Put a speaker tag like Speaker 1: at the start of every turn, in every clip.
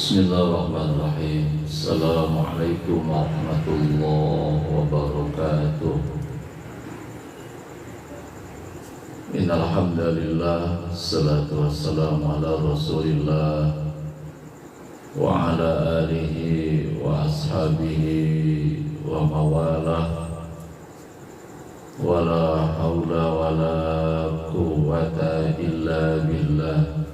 Speaker 1: Bismillahirrahmanirrahim. Assalamualaikum warahmatullahi wabarakatuh. Innal hamdalillah, salatu wassalamu ala Rasulillah wa ala alihi wa ashabihi wa mawalah. Wala haula wala quwwata illa billah.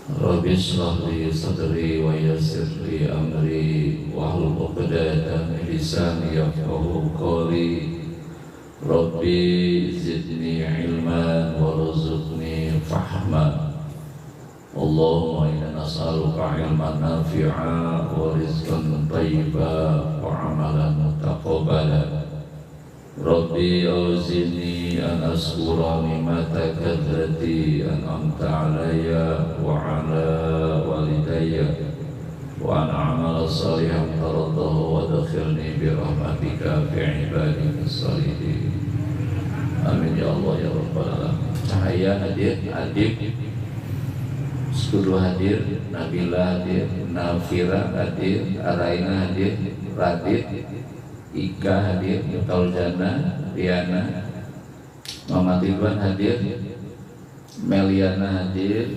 Speaker 1: Rabbi shrah li sadri wa yassir li amri wahlul 'uqdatam min lisani yafqahu qawli. Rabbi zidni ilman warzuqni fahma. Allahumma inna nas'aluka ilman nafi'a wa rizqan thayyiban wa amalan mutaqabbala. Rabbi awzini an ashkura ni'mataka allati an'amta alayya wa ala walidayya wa an a'mala salihan taradahu wa dakhilni bi rahmatika fi ibadika salihin. Amin ya Allah ya Rabbal alamin. Cahaya hadir, Adib Skudu hadir, Nabila hadir, Nafira hadir, Araina hadir, Radit, Ika hadir, Yutal Jana, Riana, Mama Ridwan hadir, Meliana hadir,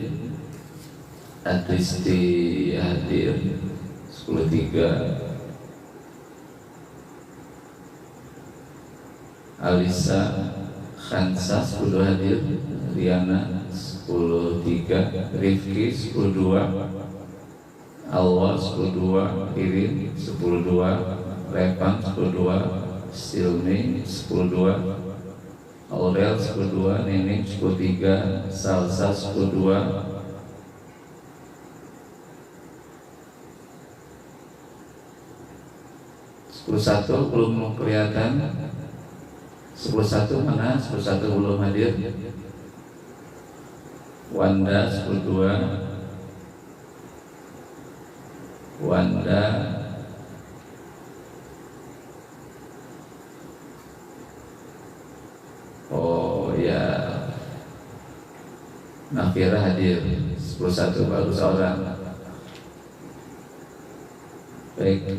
Speaker 1: Atristi hadir, 10.3, Alisa, Khansa 10 hadir, Riana 10.3, Rifki 10.2, Alwa 10.2, Irin 10.2, Repan 10.2, Silmi 10.2, Aurel 10.2, Nining 10.3, Salsa 10.2, 11 belum kelihatan. 11 mana? 11 belum hadir. Wanda 10.2, Wanda Nafira hadir 11 baru seorang. Baik,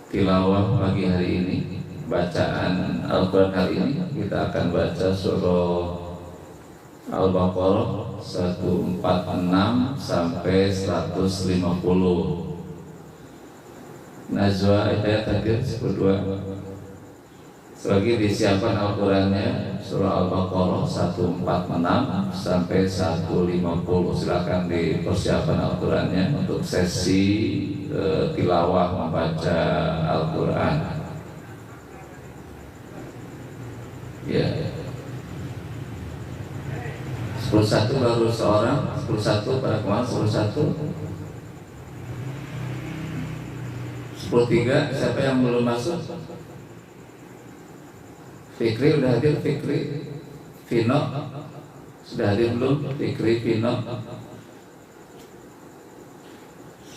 Speaker 1: tilawah pagi hari ini, bacaan Al-Quran hari ini kita akan baca surah Al-Baqarah 146 sampai 150. Najwa ayat hadir 10.2. Selagi disiapkan Al-Qurannya, surah Al-Baqarah 146 sampai 150. Silakan dipersiapkan Al-Qurannya untuk sesi tilawah membaca Al-Quran. Ya. 11 baru seorang, 11 pada kemarin 11. 10.3, siapa yang belum masuk? Fikri udah hadir, Fikri. Vino sudah hadir belum? Fikri, Vino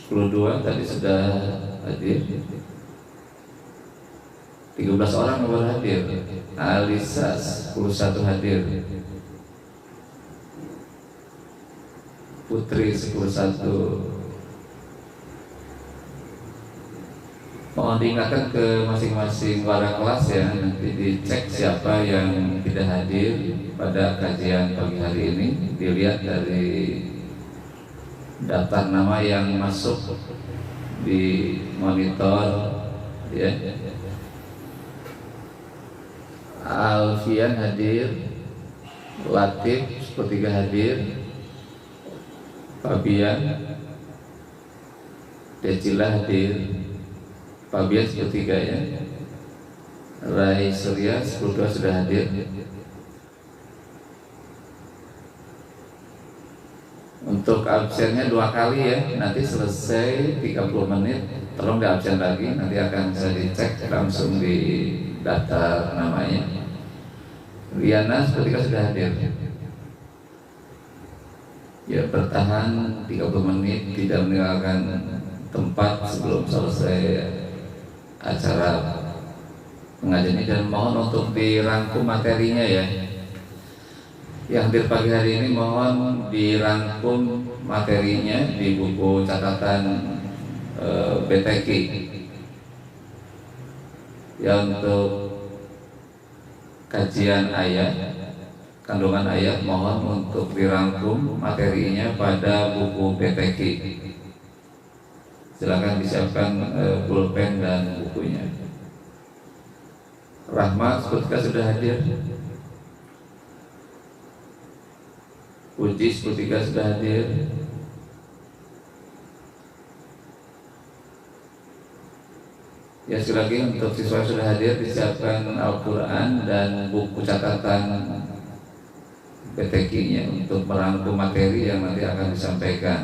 Speaker 1: 10.2 tadi sudah hadir. 13 orang baru hadir. Alisa 11 hadir. Putri 11. Mohon diingatkan ke masing-masing wala kelas ya, nanti dicek siapa yang tidak hadir pada kajian pagi hari ini. Dilihat dari daftar nama yang masuk di monitor ya. Alfian hadir, Latif 10.3 hadir, Fabian, Decila hadir, Fabian 10.3 ya. Rai Surya 10.2 sudah hadir. Untuk absennya 2 kali ya. Nanti selesai 30 menit tolong di absen lagi. Nanti akan saya dicek langsung di daftar namanya. Riana 10.3 sudah hadir. Ya, bertahan 30 menit, tidak meninggalkan tempat sebelum selesai acara pengajian ini, dan mohon untuk dirangkum materinya ya. Yang hadir pagi hari ini mohon dirangkum materinya di buku catatan BTQ. Ya, untuk kajian ayat, kandungan ayat mohon untuk dirangkum materinya pada buku BTQ. Silakan disiapkan pulpen dan bukunya. Rahmat ketika sudah hadir. Puji ketika sudah hadir. Ya, sekali lagi untuk siswa sudah hadir disiapkan Al-Quran dan buku catatan PTQ-nya untuk merangkum materi yang nanti akan disampaikan.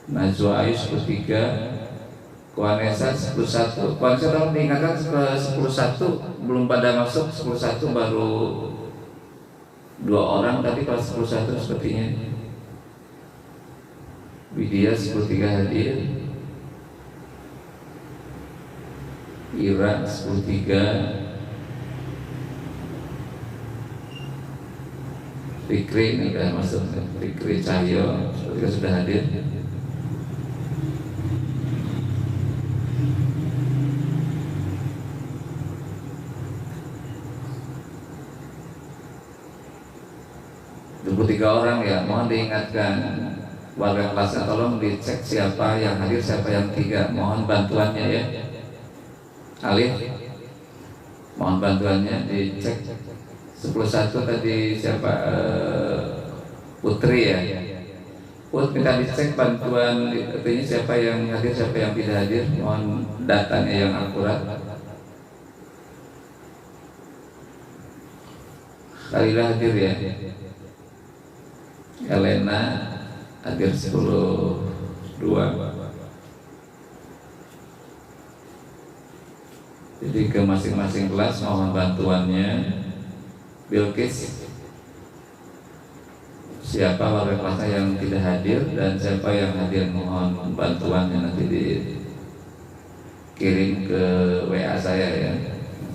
Speaker 1: Najwa Ayus 13, Kuanesa 11. Kuanesa tolong diingatkan ke 11, belum pada masuk 11, baru 2 orang tadi kelas 11 sepertinya. Widya 13 hadir. Ira 13, Fikri ini sudah masuk. Fikri Cahyo sudah hadir. Tiga orang ya, mohon diingatkan warga kelasnya, tolong dicek siapa yang hadir, siapa yang tidak. Mohon bantuannya ya. Alif, mohon bantuannya dicek. 11 tadi siapa? Putri ya. Put minta dicek bantuan ini siapa yang hadir, siapa yang tidak hadir. Mohon datanya yang akurat. Kalilah hadir ya. Elena hadir 10-2. Jadi ke masing-masing kelas mohon bantuannya. Bilkis, siapa warga kelasnya yang tidak hadir dan siapa yang hadir, mohon bantuannya nanti dikirim ke WA saya ya.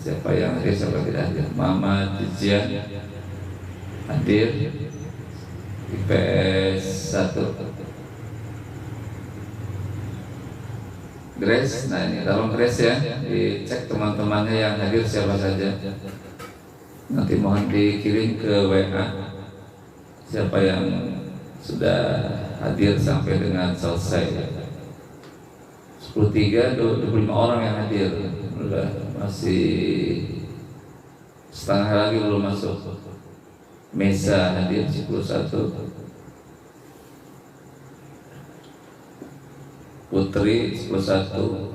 Speaker 1: Siapa yang hadir, siapa tidak hadir. Mama Jijian hadir. IPS 1. Grace, nah ini tolong Grace ya, dicek teman-temannya yang hadir siapa saja. Nanti mohon dikirim ke WA siapa yang sudah hadir sampai dengan selesai. 10-3, 25 orang yang hadir. Masih setengah lagi belum masuk. Mesa hadir 11. Putri 11.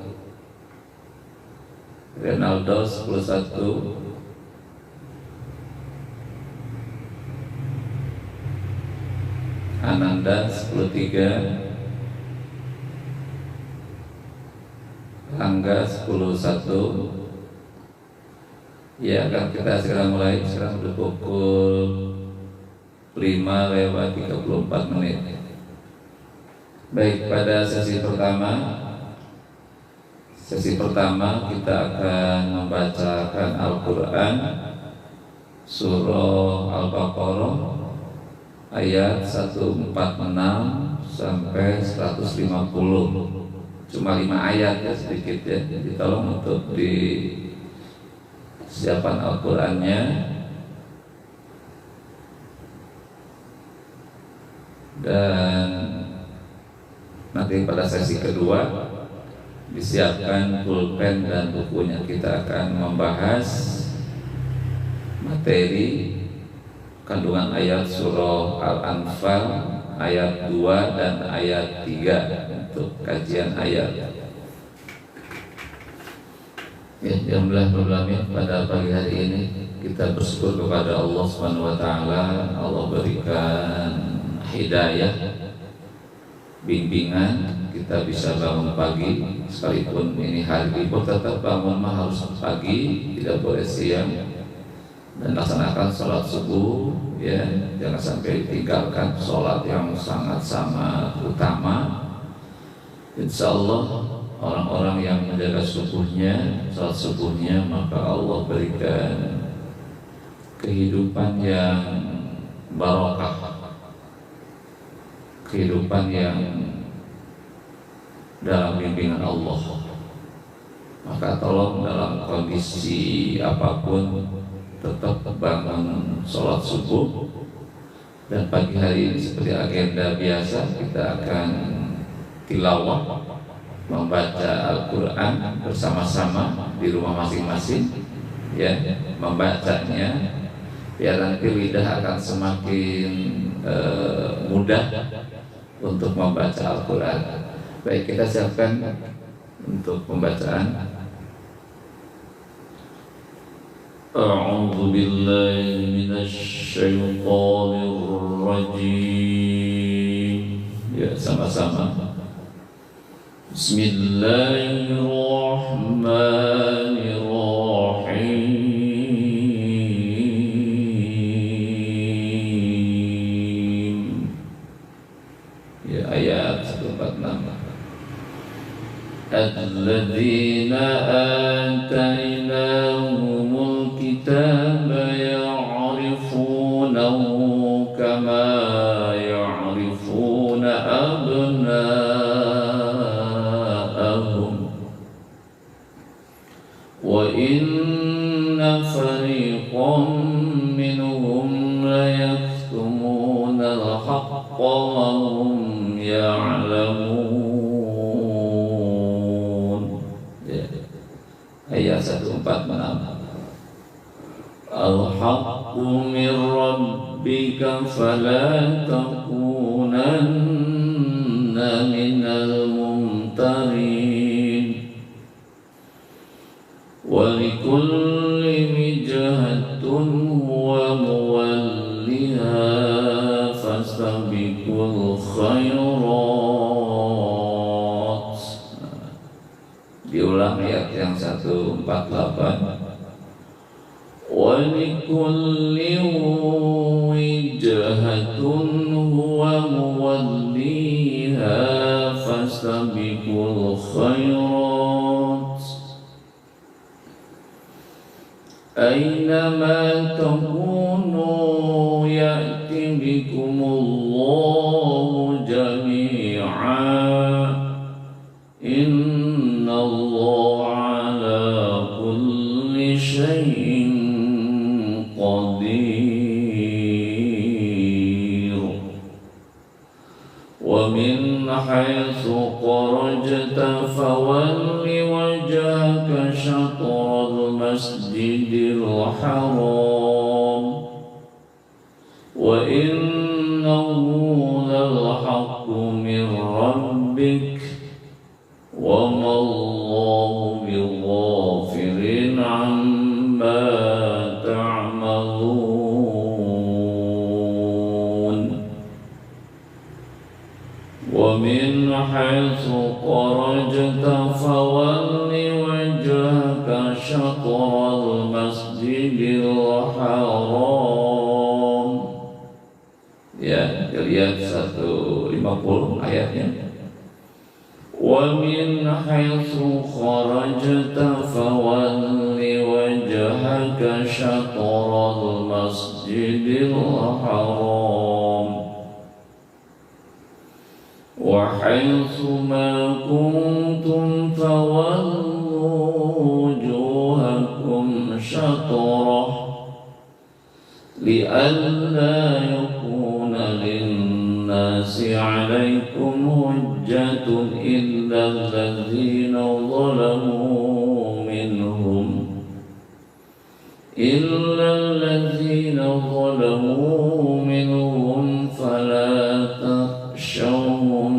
Speaker 1: Renaldo 11. Ananda 13. Angga 11. Ya, akan kita segera mulai. Sekarang sudah pukul 5:34. Baik, pada sesi pertama kita akan membacakan Al-Quran Surah Al-Baqarah ayat 146 sampai 150. Cuma 5 ayat ya, sedikit ya. Jadi tolong untuk disiapkan Al-Qurannya. Dan nanti pada sesi kedua disiapkan pulpen dan bukunya. Kita akan membahas materi kandungan ayat surah Al-Anfal ayat 2 dan ayat 3 untuk kajian ayat. Ya, alhamdulillah pada pagi hari ini kita bersyukur kepada Allah Subhanahu wa taala. Allah berikan hidayah, bimbingan, kita bisa bangun pagi. Sekalipun ini hari libur, tetap bangun mah harus pagi, tidak boleh siang. Dan laksanakan sholat subuh ya, jangan sampai tinggalkan sholat yang sangat utama. Insya Allah orang-orang yang menjaga subuhnya, sholat subuhnya, maka Allah berikan kehidupan yang barokah, kehidupan yang dalam bimbingan Allah. Maka tolong dalam kondisi apapun tetap bangun sholat subuh. Dan pagi hari ini seperti agenda biasa, kita akan tilawah, membaca Al-Quran bersama-sama di rumah masing-masing, ya, membacanya biar nanti lidah akan semakin mudah untuk membaca Al-Quran. Baik, kita siapkan untuk pembacaan. A'udzu billahi minasy syaithanir rajim. Ya, sama-sama. Bismillahirrahmanirrahim. Ya, ayat 146. Alladzina atainahumul kitaba ya'rifunahu kama ya'rifuna abna'ahum wa inna fariqan minhum la yaktumuna al-haqqa wa hum ya'lamun. Ayat 146. Al-haqqu min rabbika fala takunanna minal mumtarin wa likulli wijhatun huwa muwalliha fastabiqul khairat. Diulang ayat yang 148. Wa likulli wijhatun huwa muwalliha fastabiqul khairat aynama takunu ya'ti bikumullahu jami'an inna Allah ala kulli syai'in qadir wa min haitsu kharajta fawalli wajhaka syatral masjidil haram wa innahu lal haqqu min rabbik wa ma Allahu bighafirin amma ta'malun wa min haitsu kharajta fawalli wajhaka syatral masjidil haram. Ya, lihat 150 ayatnya. Wa min haitsu kharajta fawalli wajhaka syatral masjidil haram wa haitsu ma kuntum fawallu wujuhakum syatrah li'alla yakuna lin-nasi 'alaikum hujjatun illa alladzina zalamu minhum fala takhshawhum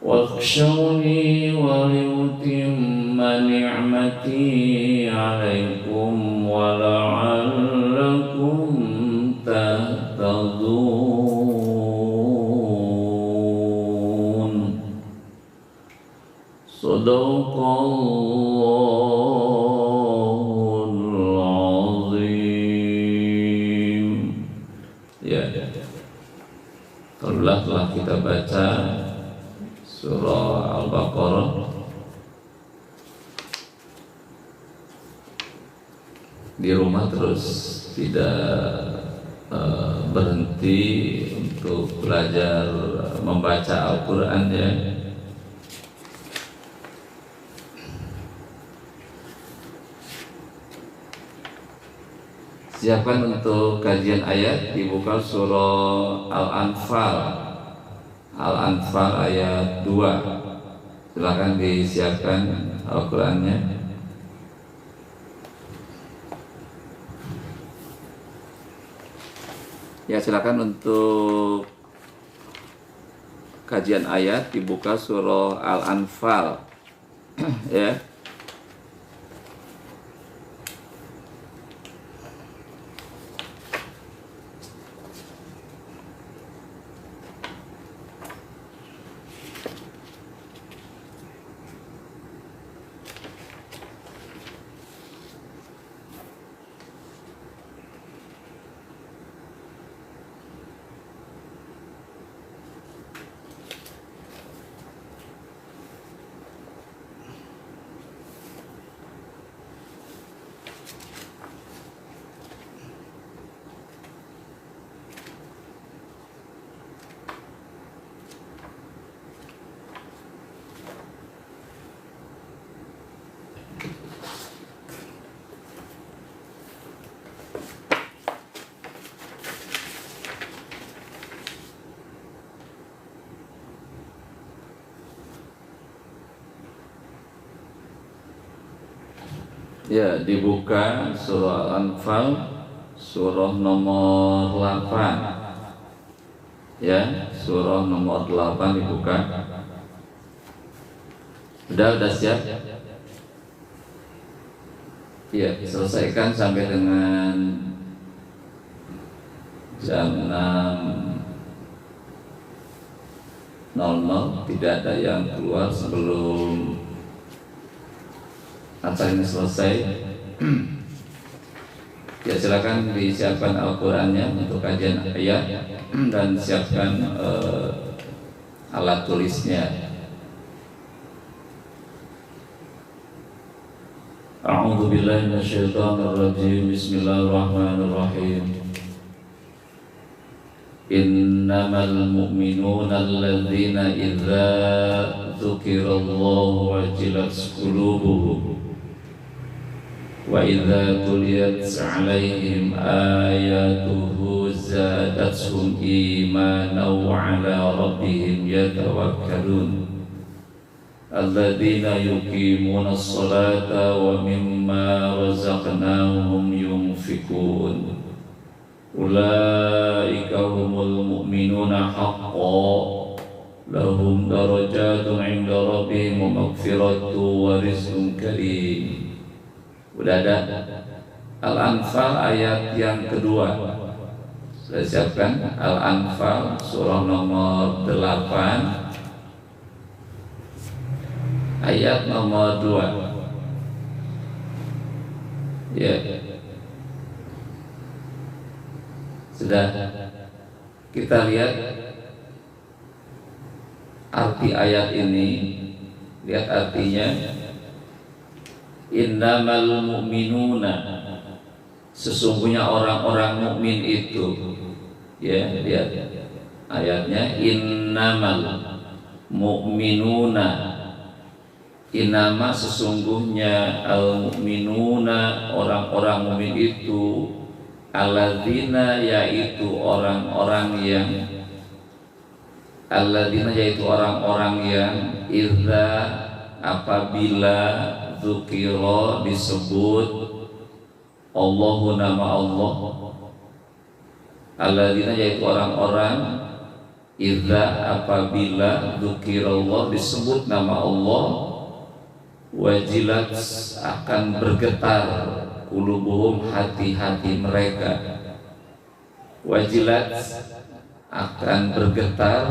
Speaker 1: wakhshawni wa liyutimma ni'mati 'alaikum wa la'allakum tahtadun. Sadaqallahul azim. Ya, telah kita baca surah Al-Baqarah di rumah terus tidak berhenti untuk belajar membaca Al-Quran ya. Siapkan untuk kajian ayat, dibuka surah Al-Anfal. Al-Anfal ayat 2. Silakan disiapkan Al-Qur'annya. Ya, silakan untuk kajian ayat dibuka surah Al-Anfal. Ya. Ya, dibuka surah Al-Anfal, surah nomor 8. Ya, surah nomor 8 dibuka. Udah siap? Ya, selesaikan sampai dengan jam 6.00. Tidak ada yang keluar sebelum acara ini selesai. Ya, silakan disiapkan Al-Qur'annya untuk kajian ayat dan siapkan alat tulisnya. A'udzu billahi minasyaitonir rajim. Bismillahirrahmanirrahim. Innamal mu'minuna alladzina idza dzukirallahu wajilat qulubuhum wa idza tuliyat 'alaihim ayatuhu zadatuhum imanan wa 'ala rabbihim yatawakkalun alladzina yuqimuna as-salata wa mimma razaqnahum yunfikun ulaika humul mu'minuna haqqan lahum darajatun 'inda rabbihim wa maghfiratun wa rizqun karim. Udah ada Al-Anfal ayat yang kedua. Sudah siapkan Al-Anfal surah nomor 8 ayat nomor 2. Ya. Sudah kita lihat arti ayat ini. Lihat artinya. Innamal mu'minuna, sesungguhnya orang-orang mukmin itu, ya, lihat ayatnya, innamal mu'minuna. Innama, sesungguhnya, al mu'minuna, orang-orang mukmin itu, alladzina, yaitu orang-orang yang, alladzina, yaitu orang-orang yang, idza, apabila, dzukira, disebut Allahu, nama Allah, alladzina, yaitu orang-orang, idza, apabila, dzukirallah, disebut nama Allah, wajilat, akan bergetar, qulubuhum, hati-hati mereka, wajilat, akan bergetar,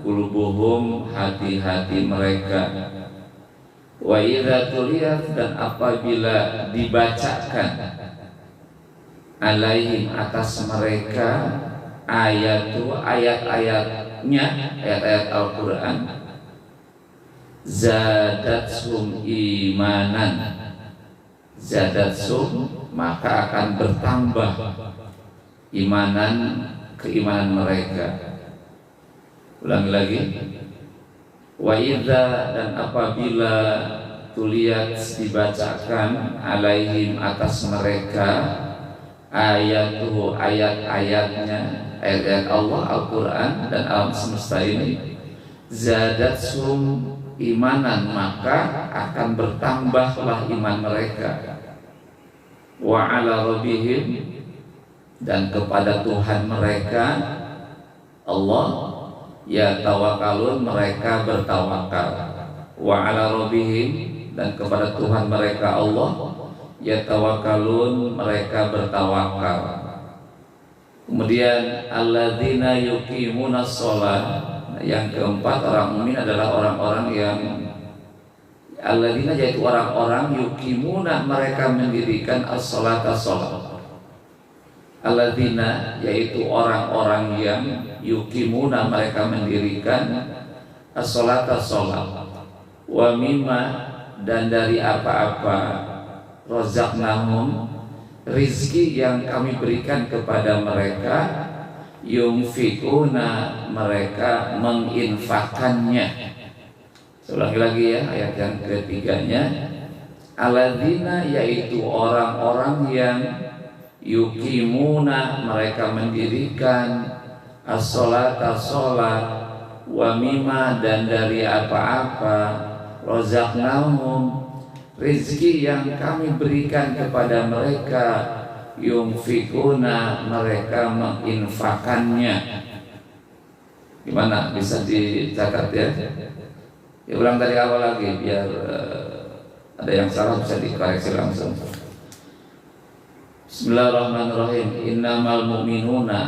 Speaker 1: qulubuhum, hati-hati mereka, wa idza tuliyat, dan apabila dibacakan, alaihim, atas mereka, ayat-ayatnya, ayat-ayat Al-Qur'an, zadatuhum imanan, zadatsum, maka akan bertambah keimanan mereka. Ulangi lagi. Wa idza, dan apabila tuliyat, dibacakan, alaihim, atas mereka, ayatuhu, ayat-ayatnya, ayat-ayat Allah, Al-Quran dan alam semesta ini, zadatsum imanan, maka akan bertambahlah iman mereka. Wa ala rabbihim, dan kepada Tuhan mereka Allah, ya tawakalun, mereka bertawakal. Wa ala rabbihim, dan kepada Tuhan mereka Allah, ya tawakalun, mereka bertawakal. Kemudian alladzina yuqimunas shalah, yang keempat, orang mukmin adalah orang-orang yang alladzina, yaitu orang-orang yuqimuna, mereka mendirikan as-sholata, shalat. Alladzina, yaitu orang-orang yang yuqimuna, mereka mendirikan as-sholata, shalat. Wa mimma, dan dari apa-apa, razaqnahum, rizki yang kami berikan kepada mereka, yunfikuna, mereka menginfakannya. Ulangi lagi ya, ayat yang ketiganya. Alladzina, yaitu orang-orang yang yuqimuna, mereka mendirikan as-sholata, sholat. Wa mimma, dan dari apa-apa, razaqnahum, rizki yang kami berikan kepada mereka, yunfikuna, mereka menginfakannya. Gimana, bisa dicatat ya? Ya, ulang dari awal lagi biar ada yang salah bisa dikoreksi langsung. Bismillahirrahmanirrahim. Innamal mu'minuna,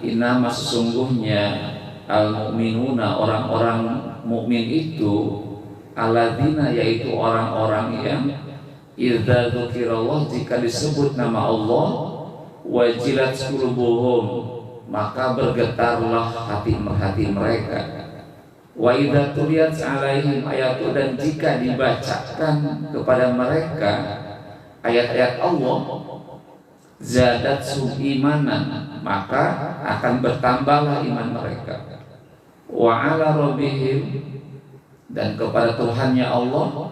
Speaker 1: innama, sesungguhnya, al mu'minuna, orang-orang mukmin itu, alladzina, yaitu orang-orang yang idza dzukirallah, jika disebut nama Allah, wajilat qulubuhum, maka bergetarlah hati mereka. Wa idza tuliyat alaihim ayatu, dan jika dibacakan kepada mereka ayat-ayat Allah, zadatsum imanan, maka akan bertambahlah iman mereka. Wa ala rabbihim, dan kepada Tuhannya Allah,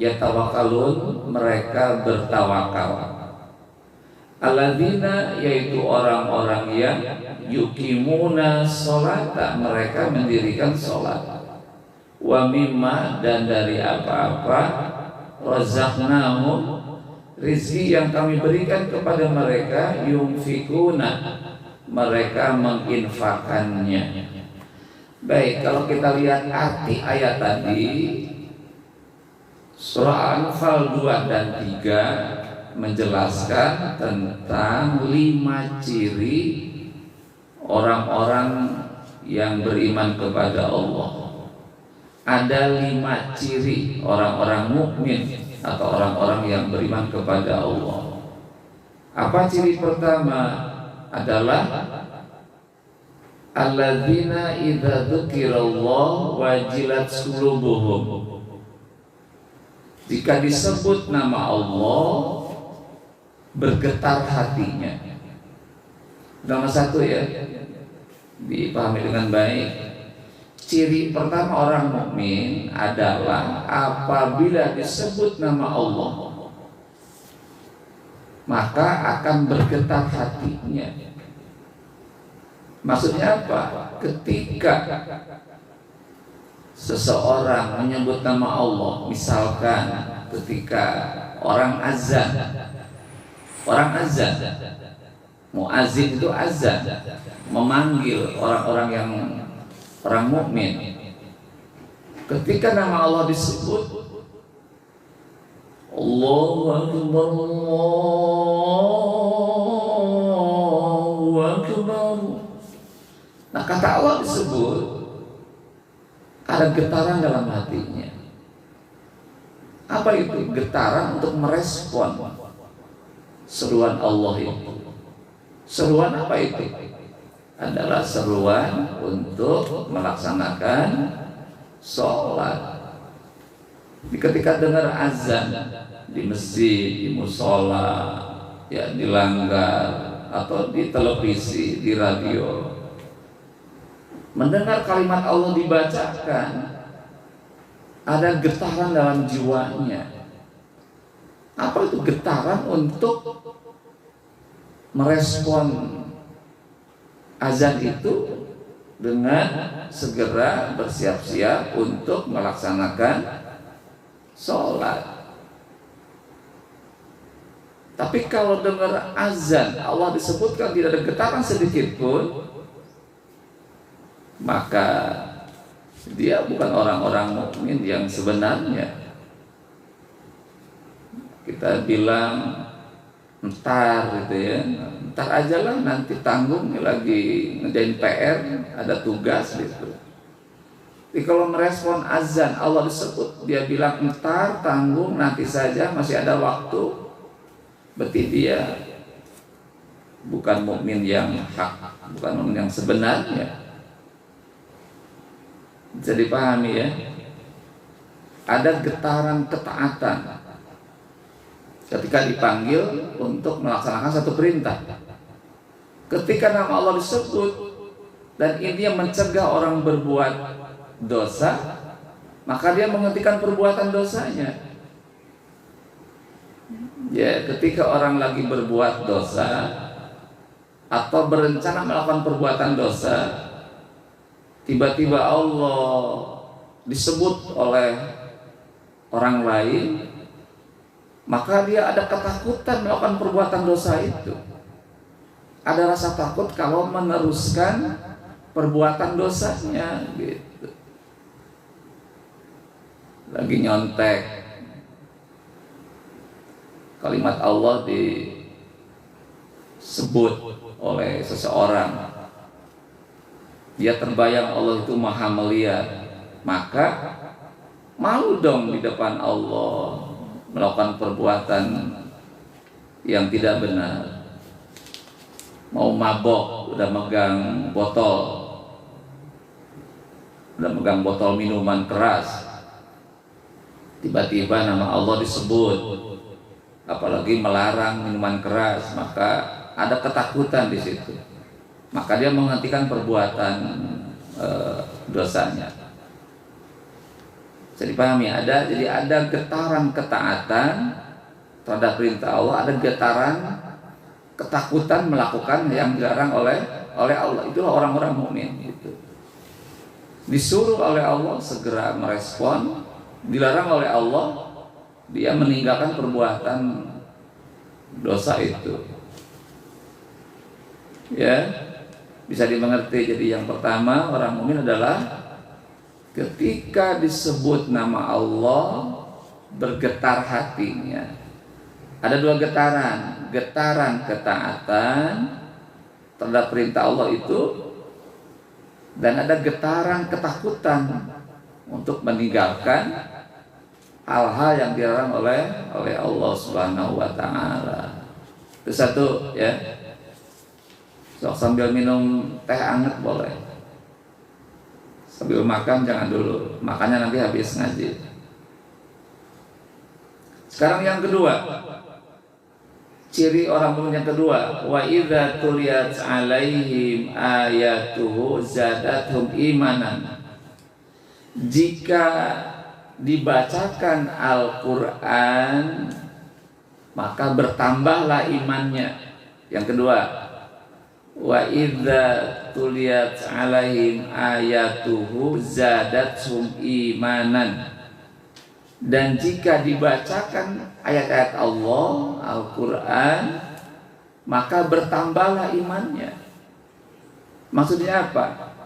Speaker 1: yatawakkalun, mereka bertawakal. Alladzina, yaitu orang-orang yang yuqimuna sholata, mereka mendirikan sholat. Wa mimma, dan dari apa-apa, razaqnahum, rizki yang kami berikan kepada mereka, yunfikuna, mereka menginfakannya. Baik, kalau kita lihat arti ayat tadi, surah Al-Anfal 2 dan 3 menjelaskan tentang 5 ciri orang-orang yang beriman kepada Allah. Ada 5 ciri orang-orang mukmin atau orang-orang yang beriman kepada Allah. Apa ciri pertama? Adalah alladzina idza dzukirallah wajilat qulubuhum, jika disebut nama Allah bergetar hatinya. Nomor 1 ya, dipahami dengan baik. Ciri pertama orang mukmin adalah apabila disebut nama Allah, maka akan bergetar hatinya. Maksudnya apa? Ketika seseorang menyebut nama Allah, misalkan ketika orang azan, muazin itu azan, memanggil orang-orang yang orang mukmin. Ketika nama Allah disebut, Allahu Akbar, Allahu Akbar. Nah, kata Allah disebut, ada getaran dalam hatinya. Apa itu? Getaran untuk merespon seruan Allah itu. Seruan apa itu? Adalah seruan untuk melaksanakan sholat. Ketika dengar azan di masjid, di musola, ya di langgar atau di televisi, di radio, mendengar kalimat Allah dibacakan, ada getaran dalam jiwanya. Apa itu getaran? Untuk merespon azan itu dengan segera bersiap-siap untuk melaksanakan sholat. Tapi kalau dengar azan Allah disebutkan tidak ada getaran sedikit pun, maka dia bukan orang-orang mukmin yang sebenarnya. Kita bilang entar gitu ya, entar aja lah, nanti tanggung, lagi ngerjain PR, ada tugas gitu. Tapi kalau merespon azan Allah disebut, dia bilang entar, tanggung, nanti saja, masih ada waktu, berarti dia bukan mukmin yang hak, bukan mukmin yang sebenarnya. Bisa dipahami ya? Ada getaran ketaatan ketika dipanggil untuk melaksanakan satu perintah. Ketika nama Allah disebut dan ini yang mencegah orang berbuat dosa, maka dia menghentikan perbuatan dosanya. Ya, ketika orang lagi berbuat dosa atau berencana melakukan perbuatan dosa, tiba-tiba Allah disebut oleh orang lain, maka dia ada ketakutan melakukan perbuatan dosa itu. Ada rasa takut kalau meneruskan perbuatan dosanya gitu. Lagi nyontek, kalimat Allah disebut oleh seseorang, dia terbayang Allah itu maha melihat, maka malu dong di depan Allah melakukan perbuatan yang tidak benar. Mau mabok, udah megang botol minuman keras, tiba-tiba nama Allah disebut, apalagi melarang minuman keras, maka ada ketakutan di situ. Maka dia menghentikan perbuatan dosanya. Bisa dipahami? Jadi ada getaran ketaatan terhadap perintah Allah, ada getaran ketakutan melakukan yang dilarang oleh Allah. Itulah orang-orang mukmin gitu. Disuruh oleh Allah segera merespon, dilarang oleh Allah dia meninggalkan perbuatan dosa itu. Ya, bisa dimengerti. Jadi yang pertama, orang mukmin adalah ketika disebut nama Allah bergetar hatinya. Ada dua getaran, getaran ketaatan terhadap perintah Allah itu, dan ada getaran ketakutan untuk meninggalkan hal-hal yang dilarang oleh Allah Subhanahu wa taala. Itu satu ya. So, sambil minum teh hangat boleh. Sambil makan jangan dulu, makannya nanti habis ngaji. Sekarang yang kedua, ciri orang mukmin yang kedua, wa idza tuliyat alaihim ayatuhu zadatuhum imanan. Jika dibacakan Al-Qur'an, maka bertambahlah imannya. Yang kedua, wa idza tuliyat alaihim ayatuhu zadatuhum imanan. Dan jika dibacakan ayat-ayat Allah, Al-Quran, maka bertambahlah imannya. Maksudnya apa?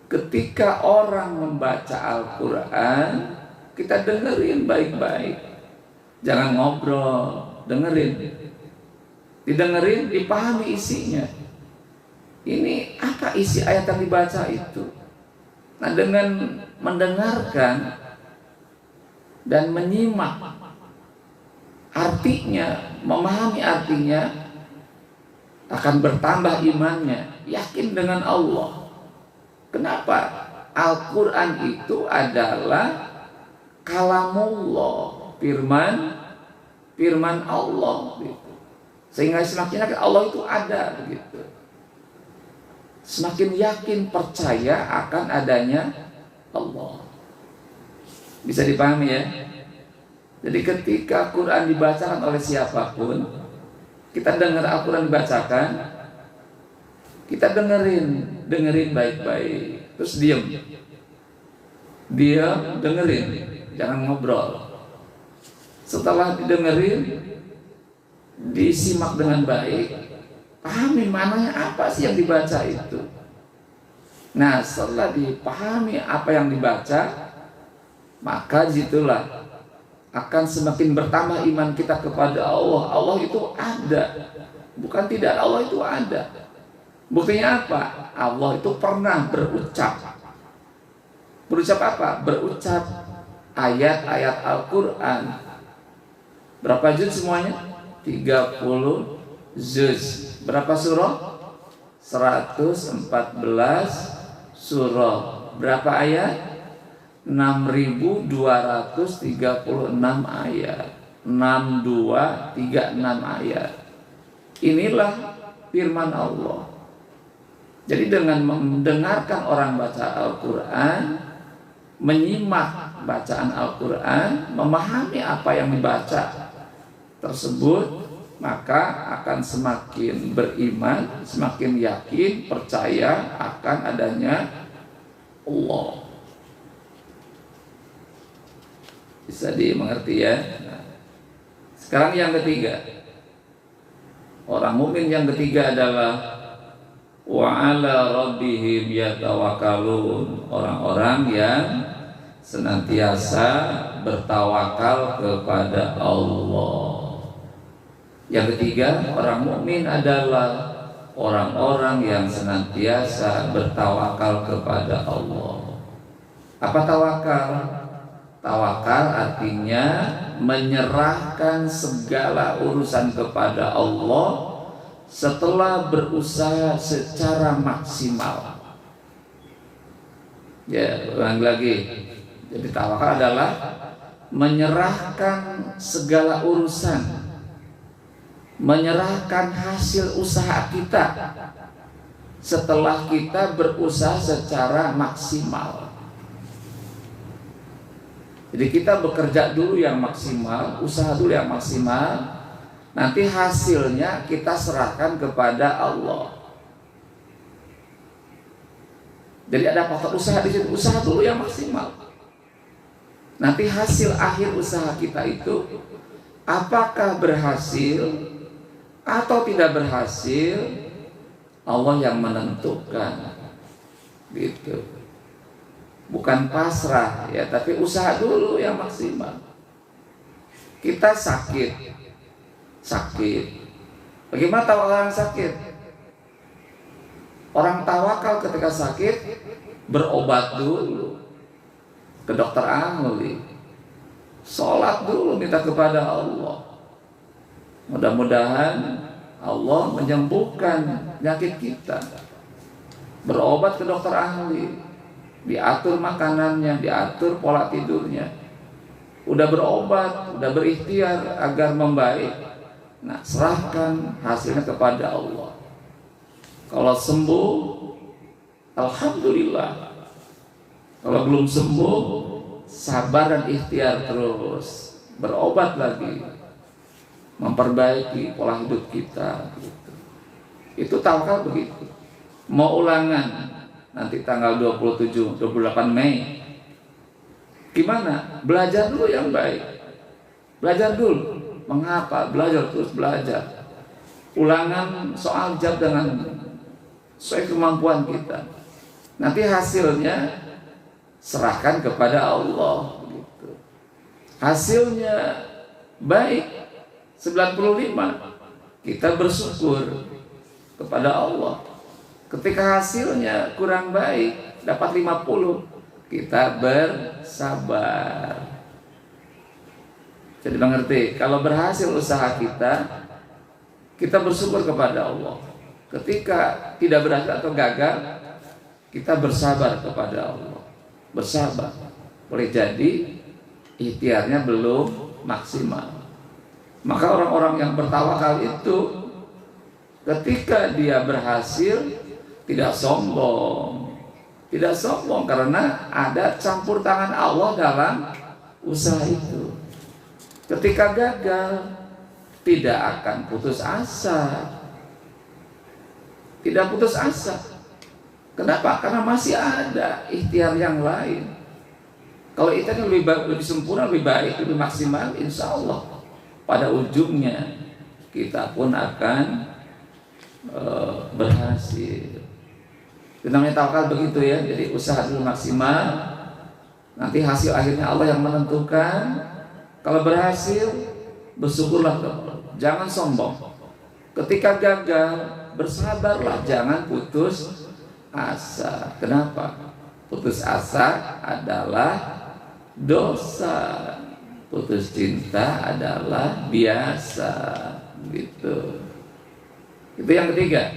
Speaker 1: Ketika orang membaca Al-Quran, kita dengerin baik-baik. Jangan ngobrol, dengerin. Didengerin, dipahami isinya. Ini apa isi ayat yang dibaca itu? Nah, dengan mendengarkan dan menyimak artinya, memahami artinya, akan bertambah imannya, yakin dengan Allah. Kenapa? Al-Quran itu adalah kalamullah, firman Allah gitu. Sehingga semakin yakin Allah itu ada begitu. Semakin yakin percaya akan adanya Allah. Bisa dipahami ya? Jadi ketika Quran dibacakan oleh siapapun, kita dengar Al-Quran dibacakan, kita dengerin baik-baik, terus diam, dengerin, jangan ngobrol. Setelah didengerin, disimak dengan baik, pahami maknanya apa sih yang dibaca itu. Nah, setelah dipahami apa yang dibaca, maka disitulah akan semakin bertambah iman kita kepada Allah. Allah itu ada, bukan tidak, Allah itu ada. Buktinya apa? Allah itu pernah berucap. Berucap apa? Berucap ayat-ayat Al-Quran. Berapa juz semuanya? 30 juz. Berapa surah? 114 surah. Berapa ayat? 6.236 ayat. 6236 ayat. Inilah firman Allah. Jadi dengan mendengarkan orang baca Al-Quran, menyimak bacaan Al-Quran, memahami apa yang dibaca tersebut, maka akan semakin beriman, semakin yakin, percaya akan adanya Allah. Bisa dimengerti ya. Nah, sekarang yang ketiga, orang mukmin yang ketiga adalah wa ala rabbihim yatawakkalun, orang-orang yang senantiasa bertawakal kepada Allah. Yang ketiga, orang mukmin adalah orang-orang yang senantiasa bertawakal kepada Allah. Apa tawakal? Tawakal artinya menyerahkan segala urusan kepada Allah setelah berusaha secara maksimal. Ya, ulang lagi. Jadi tawakal adalah menyerahkan segala urusan, menyerahkan hasil usaha kita setelah kita berusaha secara maksimal. Jadi kita bekerja dulu yang maksimal, usaha dulu yang maksimal, nanti hasilnya kita serahkan kepada Allah. Jadi ada faktor usaha di situ, usaha dulu yang maksimal. Nanti hasil akhir usaha kita itu apakah berhasil atau tidak berhasil, Allah yang menentukan. Gitu. Bukan pasrah ya, tapi usaha dulu yang maksimal. Kita sakit. Bagaimana tawakal orang sakit? Orang tawakal ketika sakit berobat dulu ke dokter ahli, sholat dulu minta kepada Allah. Mudah-mudahan Allah menyembuhkan penyakit kita. Berobat ke dokter ahli, diatur makanannya, diatur pola tidurnya, udah berobat, udah berikhtiar agar membaik. Nah, serahkan hasilnya kepada Allah. Kalau sembuh, alhamdulillah. Kalau belum sembuh, sabar dan ikhtiar terus, berobat lagi, memperbaiki pola hidup kita. Itu tawakal begitu. Mau ulangan nanti tanggal 27, 28 Mei. Gimana? Belajar dulu yang baik. Belajar dulu. Mengapa? Belajar, terus belajar. Ulangan soal jawab dengan sesuai kemampuan kita. Nanti hasilnya serahkan kepada Allah. Gitu. Hasilnya baik, 95. Kita bersyukur kepada Allah. Ketika hasilnya kurang baik, dapat 50, kita bersabar. Jadi mengerti, kalau berhasil usaha kita, kita bersyukur kepada Allah. Ketika tidak berhasil atau gagal, kita bersabar kepada Allah. Bersabar. Boleh jadi ikhtiarnya belum maksimal. Maka orang-orang yang bertawakal itu ketika dia berhasil tidak sombong. Tidak sombong karena ada campur tangan Allah dalam usaha itu. Ketika gagal tidak akan putus asa. Tidak putus asa. Kenapa? Karena masih ada ikhtiar yang lain. Kalau ikhtiar lebih sempurna, lebih baik, lebih maksimal, insya Allah pada ujungnya kita pun akan berhasil. Itu namanya tawakal begitu ya. Jadi usaha dulu maksimal, nanti hasil akhirnya Allah yang menentukan. Kalau berhasil, bersyukurlah kepada Allah. Jangan sombong. Ketika gagal, bersabarlah, jangan putus asa. Kenapa? Putus asa adalah dosa. Putus cinta adalah biasa. Gitu. Itu yang ketiga.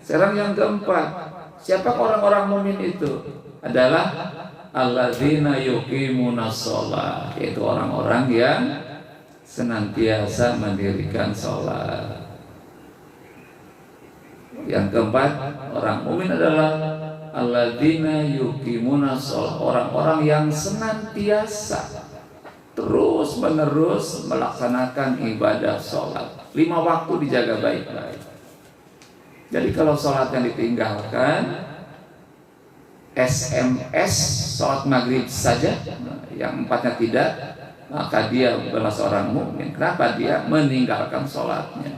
Speaker 1: Sekarang yang keempat. Siapa orang-orang mukmin itu? Adalah alladzina yuqimuna shalah, yaitu orang-orang yang senantiasa mendirikan sholat. Yang keempat, orang mukmin adalah alladzina yuqimuna shalah, orang-orang yang senantiasa terus menerus melaksanakan ibadah sholat. 5 waktu dijaga baik-baik. Jadi kalau sholat yang ditinggalkan, SMS sholat maghrib saja, yang 4-nya tidak, maka dia bukanlah seorang mukmin. Kenapa? Dia meninggalkan sholatnya.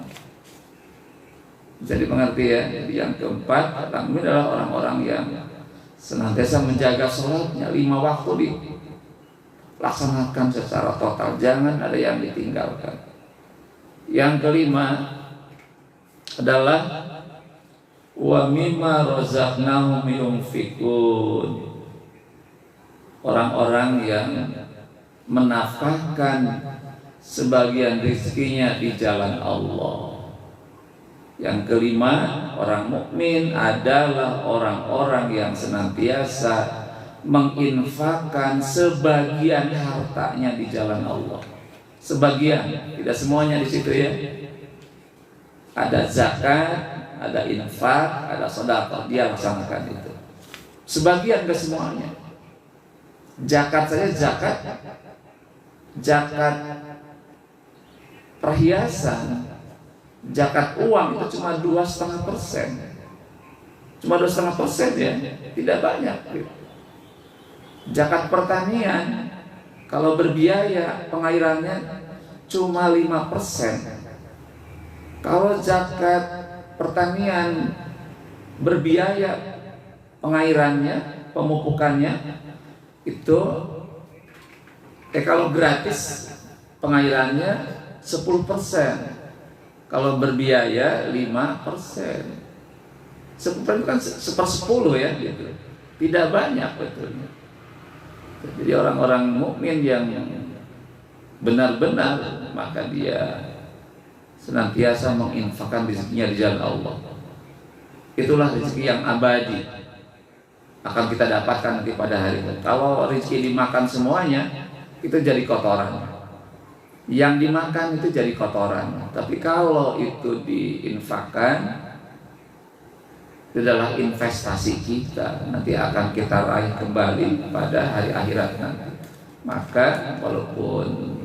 Speaker 1: Jadi mengerti ya. Jadi yang keempat, orang mukmin adalah orang-orang yang senantiasa menjaga sholatnya. 5 waktu dilaksanakan secara total, jangan ada yang ditinggalkan. Yang kelima adalah wa mimma razaqnahum yunfikun, orang-orang yang menafkahkan sebagian rezekinya di jalan Allah. Yang kelima, orang mukmin adalah orang-orang yang senantiasa menginfakkan sebagian hartanya di jalan Allah. Sebagian, tidak semuanya di situ ya. Ada zakat, ada infak, ada sedekah, dia laksanakan itu. Sebagian, ke semuanya. Zakat saja, zakat perhiasan, zakat uang itu cuma 2,5%. Cuma 2,5% ya, tidak banyak. Zakat pertanian, kalau berbiaya pengairannya cuma 5%. Kalau zakat pertanian berbiaya pengairannya, pemupukannya itu kalau gratis pengairannya 10%. Kalau berbiaya 5%. 10% kan 1/10 ya gitu. Tidak banyak betulnya. Jadi orang-orang mukmin yang benar-benar, maka dia senantiasa menginfakkan rezekinya di jalan Allah. Itulah rezeki yang abadi, akan kita dapatkan nanti pada hari itu. Kalau rezeki dimakan semuanya, itu jadi kotoran. Yang dimakan itu jadi kotoran. Tapi kalau itu diinfakkan, itu adalah investasi kita, nanti akan kita raih kembali pada hari akhirat nanti. Maka walaupun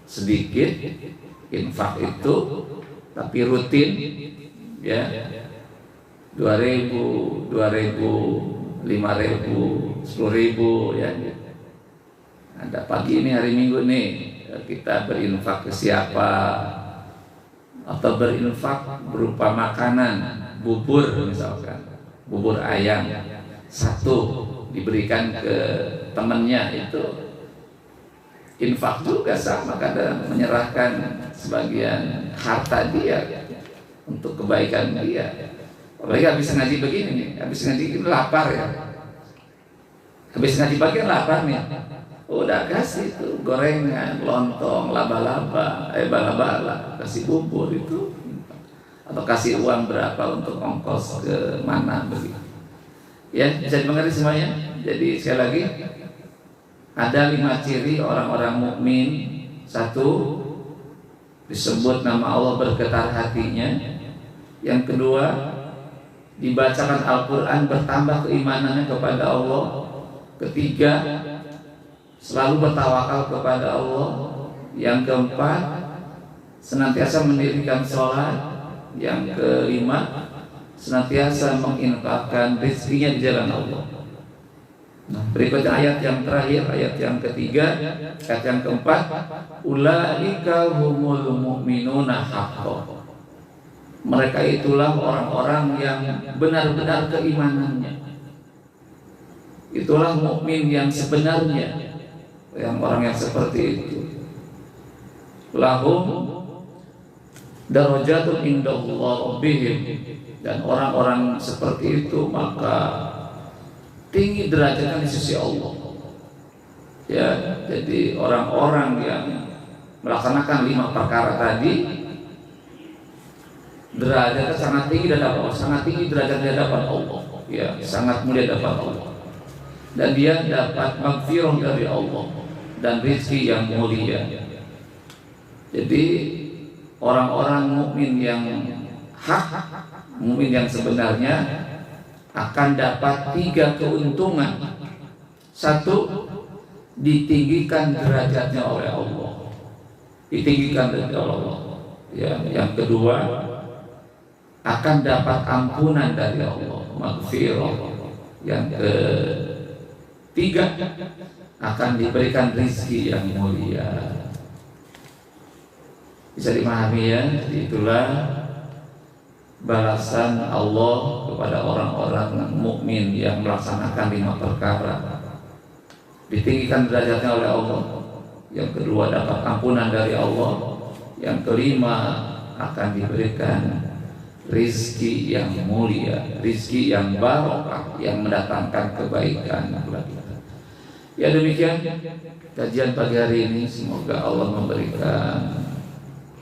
Speaker 1: sedikit infak itu, tapi rutin ya, 2.000, 5.000, 10.000 ya. Ada pagi ini hari Minggu nih, kita berinfak ke siapa, atau berinfak berupa makanan, bubur misalkan, bubur ayam 1 diberikan ke temannya, itu infak juga sama, kadang menyerahkan sebagian harta dia untuk kebaikan dia. Apalagi habis ngaji begini nih, habis ngaji ini lapar ya, habis ngaji bagian lapar nih, udah kasih itu gorengan, lontong, laba-laba, bala-bala, kasih bubur itu, atau kasih uang berapa untuk ongkos ke mana begitu. Ya, bisa dimengerti semuanya. Jadi sekali lagi, Ada 5 ciri orang-orang mukmin. 1, disebut nama Allah bergetar hatinya. Yang kedua, dibacakan Al-Quran bertambah keimanannya kepada Allah. Ketiga, selalu bertawakal kepada Allah. Yang keempat, senantiasa mendirikan sholat. Yang kelima, senantiasa menginfakkan rezekinya di jalan Allah. Nah, berikutnya ayat yang terakhir, ayat yang ketiga, ayat yang keempat, ulaika humul mu'minuna haqqan. Mereka itulah orang-orang yang benar-benar keimanannya. Itulah mukmin yang sebenarnya, yang orang yang seperti itu. Lahum darajatun indallah rabbihim, dan orang-orang seperti itu maka tinggi derajatnya di sisi Allah. Ya, jadi orang-orang yang melaksanakan 5 perkara tadi derajatnya sangat tinggi di hadapan Allah, sangat tinggi derajat di hadapan Allah. Ya, sangat mulia di hadapan Allah. Dan dia dapat maghfirah dari Allah dan rezeki yang mulia. Jadi orang-orang mukmin yang hak, mukmin yang sebenarnya akan dapat 3 keuntungan. 1, ditinggikan derajatnya oleh Allah, ditinggikan oleh Allah. Ya, yang kedua, akan dapat ampunan dari Allah, maghfirah. Yang ketiga, akan diberikan rezeki yang mulia. Bisa dimahami ya? Jadi itulah balasan Allah kepada orang-orang mukmin yang melaksanakan 5 perkara. Ditinggikan derajatnya oleh Allah. Yang kedua, dapat ampunan dari Allah. Yang kelima, akan diberikan rizki yang mulia, rizki yang barokah, yang mendatangkan kebaikan. Ya, demikian kajian pagi hari ini. Semoga Allah memberikan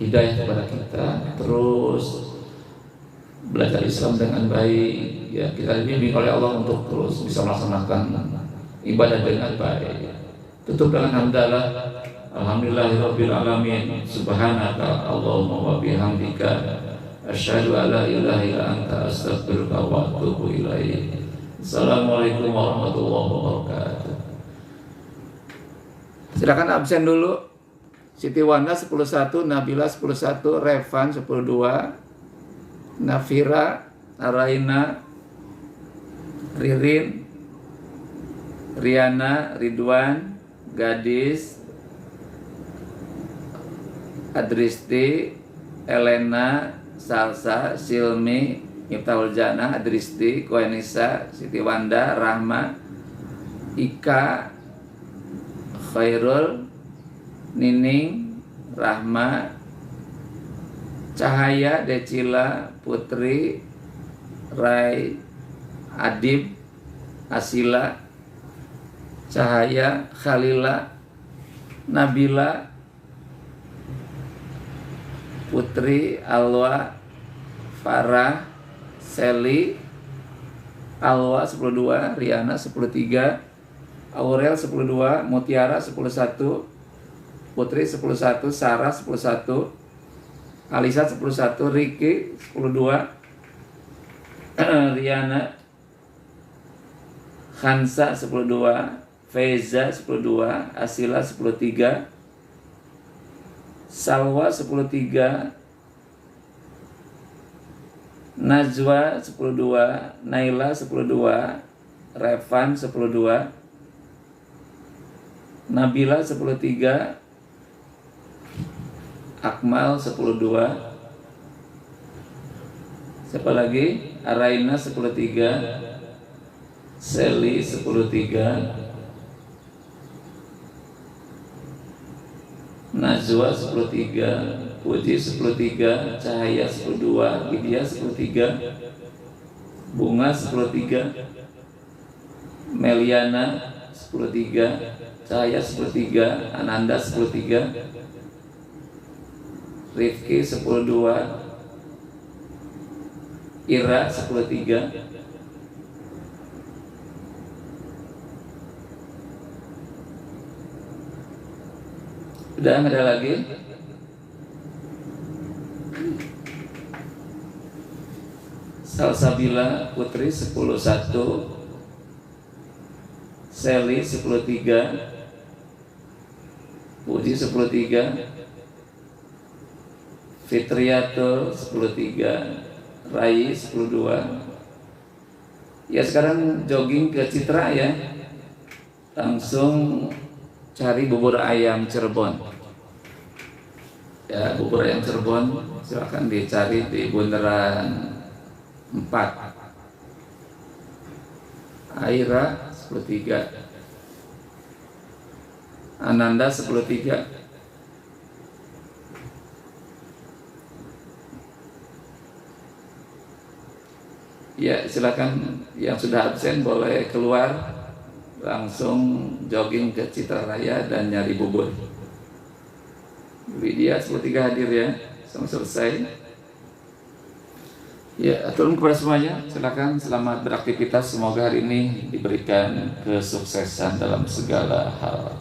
Speaker 1: hidayah kepada kita, terus belajar Islam dengan baik. Ya, kita dibimbing oleh Allah untuk terus bisa melaksanakan ibadah dengan baik. Tutup dengan hamdalah. Alhamdulillahirabbil alamin. Subhanaka Allahumma wa bihamdika asyhadu an la ilaha illa anta astaghfiruka wa atubu ilaik. Assalamualaikum warahmatullahi wabarakatuh. Silakan absen dulu. Siti Wanda 11, Nabila 11, Revan 12, Nafira, Araina, Ririn, Riana, Ridwan, Gadis, Adristi, Elena, Salsa, Silmi, Miftahul Jannah, Adristi, Koenisa, Siti Wanda, Rahma, Ika, Khairul, Nining, Rahma, Cahaya, Decila, Putri, Rai, Adib, Asila, Cahaya, Khalila, Nabila, Putri, Alwa, Farah, Seli, Alwa 12, Riana 13, Aurel 12, Mutiara 11, Putri 11, Sarah 11, Alisa 11, Riki 12, Riana, Khansa 12, Feza 12, Asila 13, Salwa 13, Najwa 12, Naila 12, Revan 12, Nabila 13, Akmal 12, siapa lagi? Araina 13, Seli 13, Najwa 13, Puji 13, Cahaya 12, Widya 13, Bunga 13, Meliana 13, Cahaya 13, Ananda 13, Rifki 12, Ira 13, Udah ada lagi? Salsabila Putri 10-1, Sally 10-3, Puji 10-3, Fitriatul 10-3, Rai 10-2. Ya sekarang jogging ke Citra ya, langsung cari bubur ayam Cirebon. Ya bubur ayam Cirebon silakan dicari di Bundaran 4. Aira 10-3, Ananda 10-3. Ya silakan yang sudah absen boleh keluar langsung jogging ke Citra Raya dan nyari bubur. Widya 10-3 hadir ya, sama selesai. Ya, turun kepada semuanya, silakan selamat beraktivitas. Semoga hari ini diberikan kesuksesan dalam segala hal.